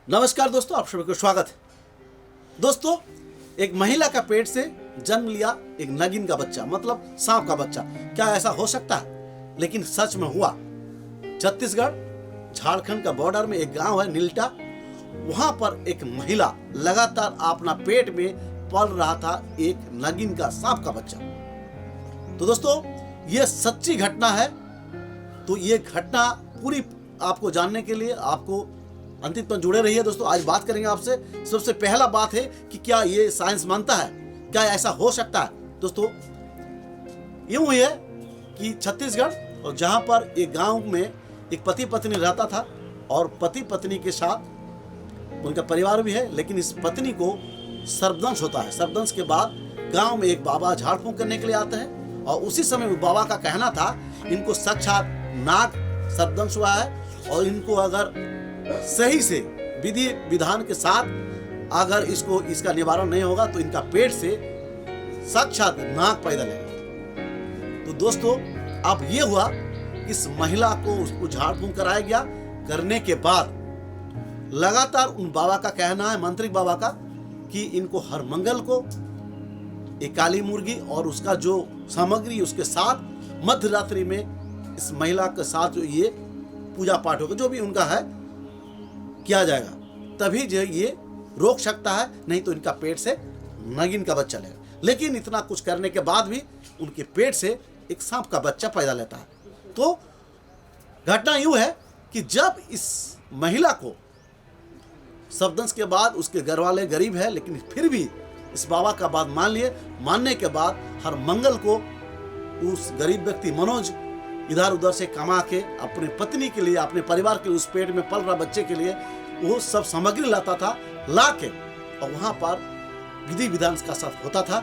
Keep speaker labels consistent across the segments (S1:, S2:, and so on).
S1: नमस्कार दोस्तों, आप सभी को स्वागत है। दोस्तों, एक महिला का पेट से जन्म लिया एक नागिन का बच्चा, मतलब सांप का बच्चा। क्या ऐसा हो सकता है? लेकिन सच में हुआ। छत्तीसगढ़ झारखंड का बॉर्डर में एक गांव है नीलटा। वहां पर एक महिला लगातार अपना पेट में पल रहा था एक नागिन का सांप का बच्चा। तो दोस्तों, ये सच्ची घटना है। तो ये घटना पूरी आपको जानने के लिए आपको अंतिम तक जुड़े रहिए। दोस्तों, आज बात करेंगे आपसे। सबसे पहला बात है कि क्या ये साइंस मानता है, क्या ऐसा हो सकता है? दोस्तों, यूं ही है कि छत्तीसगढ़ और जहां पर एक गांव में एक पति पत्नी रहता था और पति पत्नी के साथ उनका परिवार भी है, लेकिन इस पत्नी को सर्पदंश होता है। सर्पदंश के बाद गांव में एक बाबा झाड़ फूंक करने के लिए आते हैं और उसी समय वो बाबा का कहना था इनको साक्षात नाग सर्पदंश हुआ है और इनको अगर सही से विधि विधान के साथ अगर इसका निवारण नहीं होगा तो इनका पेट से साक्षात नाग पैदा लेगा। तो दोस्तों, अब ये हुआ, इस महिला को उसको झाड़ फूंक कराया गया। करने के बाद लगातार उन बाबा का कहना है, मांत्रिक बाबा का, कि इनको हर मंगल को एक काली मुर्गी और उसका जो सामग्री उसके साथ मध्य रात्रि में इस महिला के साथ जो ये पूजा पाठ होगा, जो भी उनका है, किया जाएगा। तभी जो ये रोक सकता है, नहीं तो इनका पेट से नागिन का बच्चा लेगा। लेकिन इतना कुछ करने के बाद भी उनके पेट से एक सांप का बच्चा पैदा लेता है। तो घटना यूं है कि जब इस महिला को सर्पदंश के बाद उसके घर वाले गरीब है, लेकिन फिर भी इस बाबा का बात मान लिए। मानने के बाद हर मंगल को उस गरीब व्यक्ति मनोज इधर उधर से कमा के अपने पत्नी के लिए, अपने परिवार के लिए, उस पेट में पल रहा बच्चे के लिए वो सब सामग्री लाता था, ला के और वहां पर विधि विधान का साथ होता था।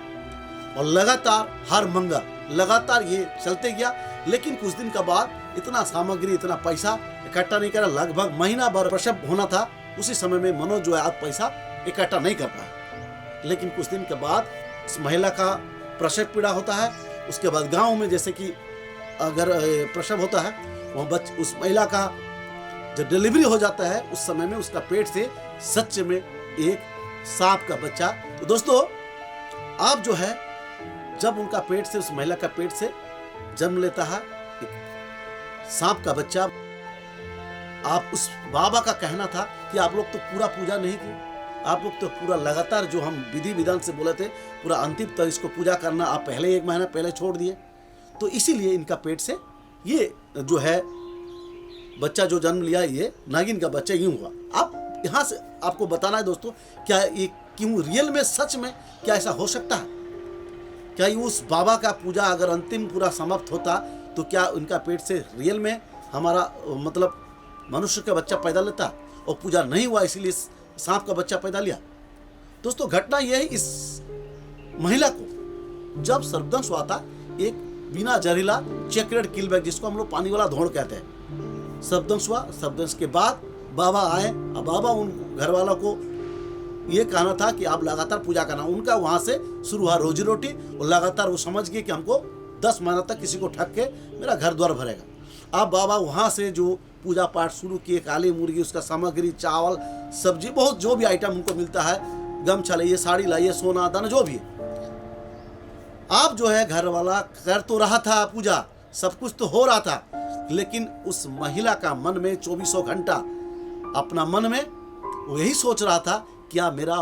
S1: और लगातार हर मंगल लगातार ये चलते गया। लेकिन कुछ दिन के बाद इतना सामग्री, इतना पैसा इकट्ठा नहीं करा। लगभग महीना भर प्रसव होना था। उसी समय में मनोज जो है आज पैसा इकट्ठा नहीं कर पाया। लेकिन कुछ दिन के बाद इस महिला का प्रसव पीड़ा होता है। उसके बाद गाँव में जैसे कि अगर प्रसव होता है, वहाँ उस महिला का जब डिलीवरी हो जाता है, उस समय में उसका पेट से सच में एक सांप का बच्चा। तो दोस्तों, आप जो है जब उनका पेट से, उस महिला का पेट से जन्म लेता है एक सांप का बच्चा, आप उस बाबा का कहना था कि आप लोग तो पूरा पूजा नहीं किए, आप लोग तो पूरा लगातार जो हम विधि विधान से बोले थे पूरा अंतिम तक इसको पूजा करना आप पहले 1 महीना पहले छोड़ दिए। तो इसीलिए इनका पेट से ये जो है बच्चा जो जन्म लिया, ये नागिन का बच्चा यूं हुआ। आप यहाँ से आपको बताना है दोस्तों, क्या ये क्यों रियल में, सच में क्या ऐसा हो सकता है? क्या ये उस बाबा का पूजा अगर अंतिम पूरा समाप्त होता तो क्या उनका पेट से रियल में हमारा मतलब मनुष्य का बच्चा पैदा लेता और पूजा नहीं हुआ इसलिए सांप का बच्चा पैदा लिया? दोस्तों, घटना यह है, इस महिला को जब सर्पदंश हुआ था, एक बिना जहरीला चेकरेड किलबैग, जिसको हम लोग पानी वाला धोड़ कहते हैं, सर्पदंश हुआ। सर्पदंश के बाद बाबा आए। अब बाबा उन घर वालों को ये कहना था कि आप लगातार पूजा करना। उनका वहां से शुरू हुआ रोजी रोटी, और लगातार वो समझ गए कि हमको 10 महीना तक किसी को ठग के मेरा घर द्वार भरेगा। अब बाबा वहां से जो पूजा पाठ शुरू किए, काली मुर्गी, उसका सामग्री, चावल, सब्जी, बहुत जो भी आइटम उनको मिलता है, गमछा लाइए, साड़ी लाइए, सोना दाना, जो भी है, आप जो है घर वाला कर तो रहा था पूजा, सब कुछ तो हो रहा था, लेकिन उस महिला का मन में 24 घंटा अपना मन में वो यही सोच रहा था, क्या मेरा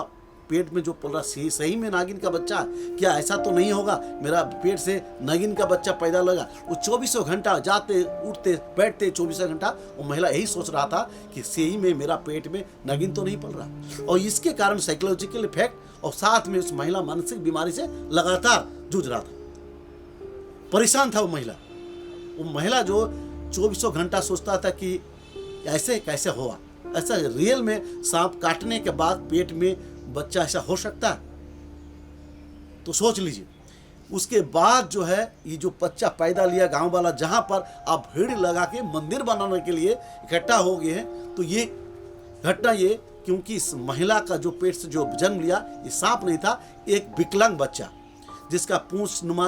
S1: पेट में जो पल रहा सही में नागिन का बच्चा, क्या ऐसा तो नहीं होगा मेरा पेट से नागिन का बच्चा पैदा लगा? वो 24 घंटा जाते उठते बैठते 24 घंटा वो महिला यही सोच रहा था कि सही में मेरा पेट में नागिन तो नहीं पल रहा। और इसके कारण साइकोलॉजिकल इफेक्ट और साथ में उस महिला मानसिक बीमारी से लगातार जूझ रहा था, परेशान था। वो महिला जो 24 घंटा सोचता था कि ऐसे कैसे हुआ, ऐसा रियल में सांप काटने के बाद पेट में बच्चा ऐसा हो सकता है? तो सोच लीजिए। उसके बाद जो है ये जो बच्चा पैदा लिया, गांव वाला जहां पर आप भीड़ लगा के मंदिर बनाने के लिए इकट्ठा हो गए हैं, तो ये घटना ये क्योंकि इस महिला का जो पेट से जो जन्म लिया, ये सांप नहीं था, एक विकलांग बच्चा जिसका पूंछ नुमा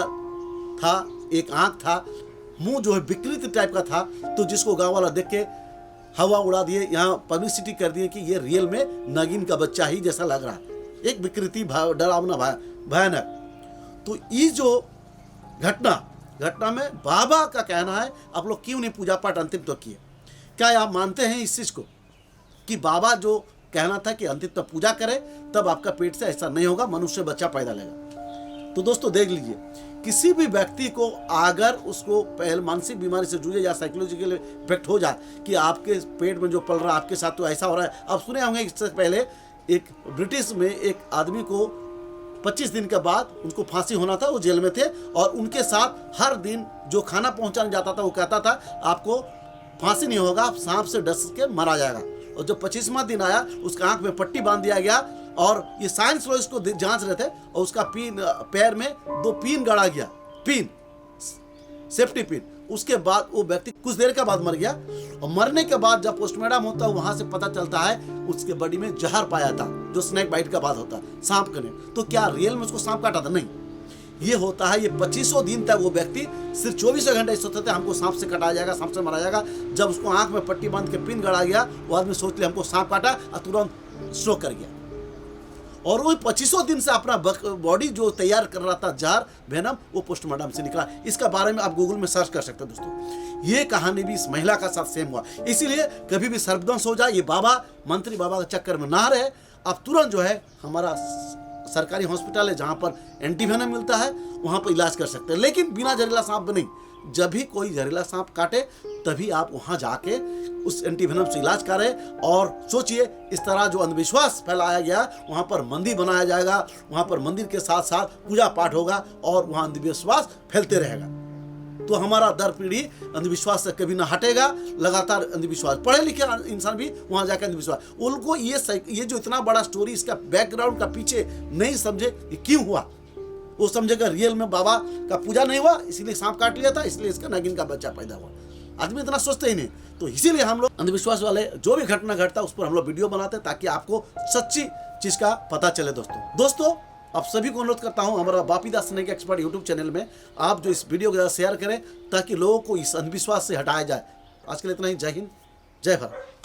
S1: था, एक आंख था, मुंह जो है विकृत टाइप का था। तो जिसको गांव वाला देख के हवा उड़ा दिए, यहाँ पब्लिसिटी कर दिए कि ये रियल में नागिन का बच्चा ही जैसा लग रहा है, एक विकृति डरावना भयानक। तो ये जो घटना में बाबा का कहना है आप लोग क्यों नहीं पूजा पाठ अंतिम तक किए? क्या आप मानते हैं इस चीज़ को कि बाबा जो कहना था कि अंतिम तक पूजा करें तब आपका पेट से ऐसा नहीं होगा, मनुष्य बच्चा पैदा लेगा? तो दोस्तों देख लीजिए, किसी भी व्यक्ति को अगर उसको पहले मानसिक बीमारी से जूझे या साइकोलॉजिकल इफेक्ट हो जाए कि आपके पेट में जो पल रहा है आपके साथ तो ऐसा हो रहा है। आप सुने होंगे इससे पहले एक ब्रिटिश में एक आदमी को 25 दिन के बाद उनको फांसी होना था, वो जेल में थे और उनके साथ हर दिन जो खाना पहुंचाने जाता था वो कहता था आपको फांसी नहीं होगा, आप सांप से डस के मारा जाएगा। और जब 25वां दिन आया उसका आंख में पट्टी बांध दिया गया और ये साइंस लोग इसको जांच रहे थे और उसका पैर में 2 पिन गड़ा गया, पिन, सेफ्टी पिन। उसके बाद वो व्यक्ति कुछ देर के बाद मर गया और मरने के बाद जब पोस्टमार्टम होता है वहां से पता चलता है उसके बॉडी में जहर पाया था जो स्नेक बाइट का बाद होता है, सांप कने। तो क्या रियल में उसको सांप काटा था? नहीं, ये होता है ये 2500 दिन तक वो व्यक्ति सिर्फ 24 घंटे सोचते थे हमको सांप से काटा जाएगा, सांप से मारा जाएगा। जब उसको आंख में पट्टी बांध के पिन गड़ा गया वो आदमी सोच लिया हमको सांप काटा और तुरंत स्ट्रोक कर गया। और वो 2500 दिन से अपना बॉडी जो तैयार कर रहा था जहर वेनम, वो पोस्टमार्टम से निकला। इसका बारे में आप गूगल में सर्च कर सकते हैं दोस्तों। ये कहानी भी इस महिला का साथ सेम हुआ। इसीलिए कभी भी सर्पदंश हो जाए ये बाबा मंत्री बाबा के चक्कर में ना रहे, आप तुरंत जो है हमारा सरकारी हॉस्पिटल है जहाँ पर एंटीवेनम मिलता है वहाँ पर इलाज कर सकते हैं, लेकिन बिना जहरीला सांप नहीं। जब भी कोई जहरीला सांप काटे तभी आप वहाँ जाके उस एंटीवेनम से इलाज करें। और सोचिए इस तरह जो अंधविश्वास फैलाया गया, वहाँ पर मंदिर बनाया जाएगा, वहाँ पर मंदिर के साथ साथ पूजा पाठ होगा और वहाँ अंधविश्वास फैलते रहेगा। तो हमारा दर पीढ़ी अंधविश्वास से कभी ना हटेगा, लगातार अंधविश्वास। पढ़े लिखे इंसान भी वहाँ जाकर अंधविश्वास, उनको ये जो इतना बड़ा स्टोरी इसका बैकग्राउंड का पीछे नहीं समझे ये क्यों हुआ। वो समझेगा रियल में बाबा का पूजा नहीं हुआ इसलिए सांप काट लिया था, इसलिए इसका नागिन का बच्चा पैदा हुआ। आदमी इतना सोचते ही नहीं। तो इसीलिए हम लोग अंधविश्वास वाले जो भी घटना घटता है उस पर हम लोग वीडियो बनाते हैं ताकि आपको सच्ची चीज का पता चले। दोस्तों आप सभी को अनुरोध करता हूं हमारा बापी दास स्नेक एक्सपर्ट यूट्यूब चैनल में आप जो इस वीडियो को ज़्यादा शेयर करें ताकि लोगों को इस अंधविश्वास से हटाया जाए। आज के लिए इतना ही। जय हिंद, जय भारत।